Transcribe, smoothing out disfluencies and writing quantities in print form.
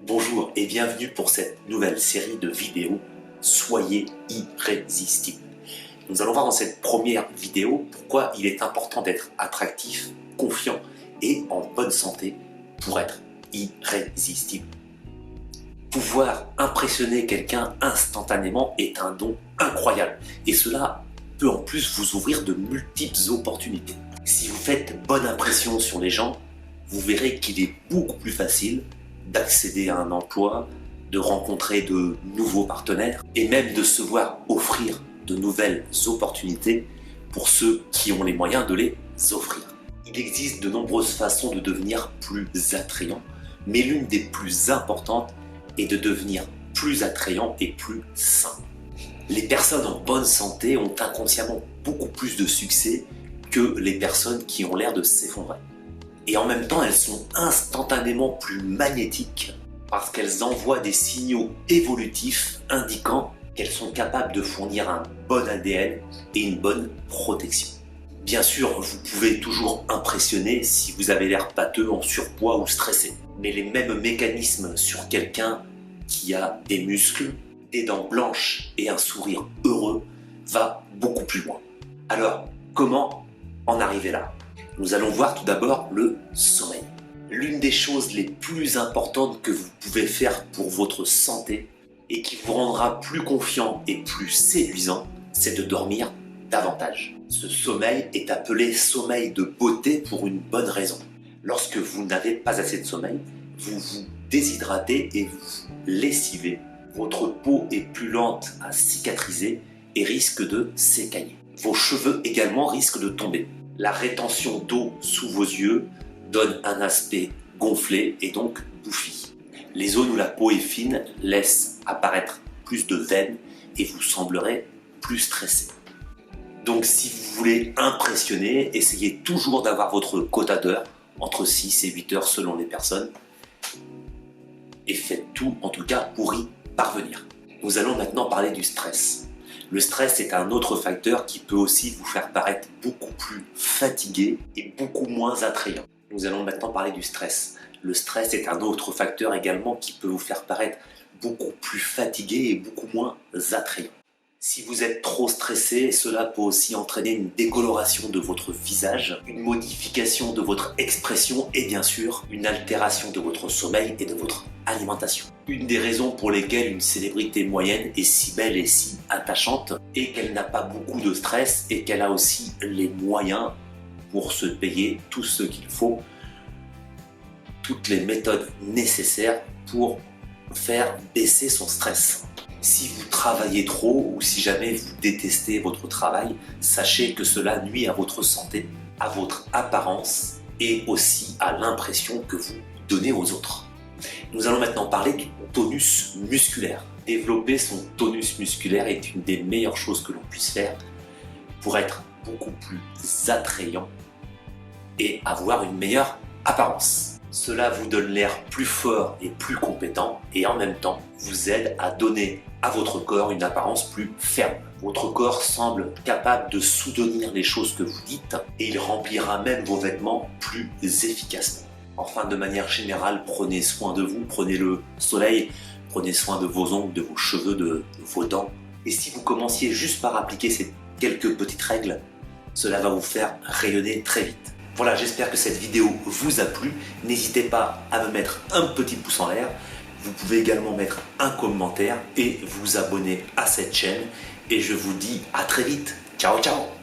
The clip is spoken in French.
Bonjour et bienvenue pour cette nouvelle série de vidéos Soyez irrésistibles. Nous allons voir dans cette première vidéo pourquoi il est important d'être attractif, confiant et en bonne santé pour être irrésistible. Pouvoir impressionner quelqu'un instantanément est un don incroyable et cela peut en plus vous ouvrir de multiples opportunités. Si vous faites bonne impression sur les gens, vous verrez qu'il est beaucoup plus facile d'accéder à un emploi, de rencontrer de nouveaux partenaires et même de se voir offrir de nouvelles opportunités pour ceux qui ont les moyens de les offrir. Il existe de nombreuses façons de devenir plus attrayant, mais l'une des plus importantes est de devenir plus attrayant et plus sain. Les personnes en bonne santé ont inconsciemment beaucoup plus de succès que les personnes qui ont l'air de s'effondrer. Et en même temps, elles sont instantanément plus magnétiques parce qu'elles envoient des signaux évolutifs indiquant qu'elles sont capables de fournir un bon ADN et une bonne protection. Bien sûr, vous pouvez toujours impressionner si vous avez l'air pâteux, en surpoids ou stressé. Mais les mêmes mécanismes sur quelqu'un qui a des muscles, des dents blanches et un sourire heureux va beaucoup plus loin. Alors, comment en arriver là ? Nous allons voir tout d'abord le sommeil. L'une des choses les plus importantes que vous pouvez faire pour votre santé et qui vous rendra plus confiant et plus séduisant, c'est de dormir davantage. Ce sommeil est appelé sommeil de beauté pour une bonne raison. Lorsque vous n'avez pas assez de sommeil, vous vous déshydratez et vous vous lessivez. Votre peau est plus lente à cicatriser et risque de s'écailler. Vos cheveux également risquent de tomber. La rétention d'eau sous vos yeux donne un aspect gonflé et donc bouffi. Les zones où la peau est fine laissent apparaître plus de veines et vous semblerez plus stressé. Donc si vous voulez impressionner, essayez toujours d'avoir votre quota d'heures, entre 6 et 8 heures selon les personnes, et faites tout en tout cas pour y parvenir. Nous allons maintenant parler du stress. Le stress est un autre facteur qui peut aussi vous faire paraître beaucoup plus fatigué et beaucoup moins attrayant. Nous allons maintenant parler du stress. Le stress est un autre facteur également qui peut vous faire paraître beaucoup plus fatigué et beaucoup moins attrayant. Si vous êtes trop stressé, cela peut aussi entraîner une décoloration de votre visage, une modification de votre expression et bien sûr une altération de votre sommeil et de votre alimentation. Une des raisons pour lesquelles une célébrité moyenne est si belle et si attachante est qu'elle n'a pas beaucoup de stress et qu'elle a aussi les moyens pour se payer tout ce qu'il faut, toutes les méthodes nécessaires pour faire baisser son stress. Si vous travaillez trop ou si jamais vous détestez votre travail, sachez que cela nuit à votre santé, à votre apparence et aussi à l'impression que vous donnez aux autres. Nous allons maintenant parler du tonus musculaire. Développer son tonus musculaire est une des meilleures choses que l'on puisse faire pour être beaucoup plus attrayant et avoir une meilleure apparence. Cela vous donne l'air plus fort et plus compétent et en même temps vous aide à donner à votre corps une apparence plus ferme. Votre corps semble capable de soutenir les choses que vous dites et il remplira même vos vêtements plus efficacement. Enfin, de manière générale, prenez soin de vous, prenez le soleil, prenez soin de vos ongles, de vos cheveux, de vos dents. Et si vous commenciez juste par appliquer ces quelques petites règles, cela va vous faire rayonner très vite. Voilà, j'espère que cette vidéo vous a plu. N'hésitez pas à me mettre un petit pouce en l'air. Vous pouvez également mettre un commentaire et vous abonner à cette chaîne. Et je vous dis à très vite. Ciao, ciao!